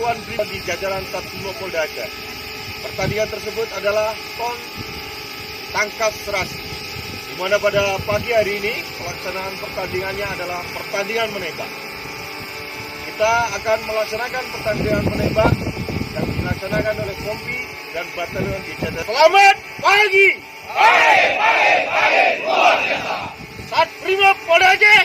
Satuan Brimob di jajaran Satrimo Polda Aceh. Pertandingan tersebut adalah PON Tangkas Serasi, di mana pada pagi hari ini pelaksanaan pertandingannya adalah pertandingan menembak. Kita akan melaksanakan pertandingan menembak yang dilaksanakan oleh Kompi dan Batalion di jajaran. Selamat pagi! Pagi, luar biasa! Satrimo Polda Aceh!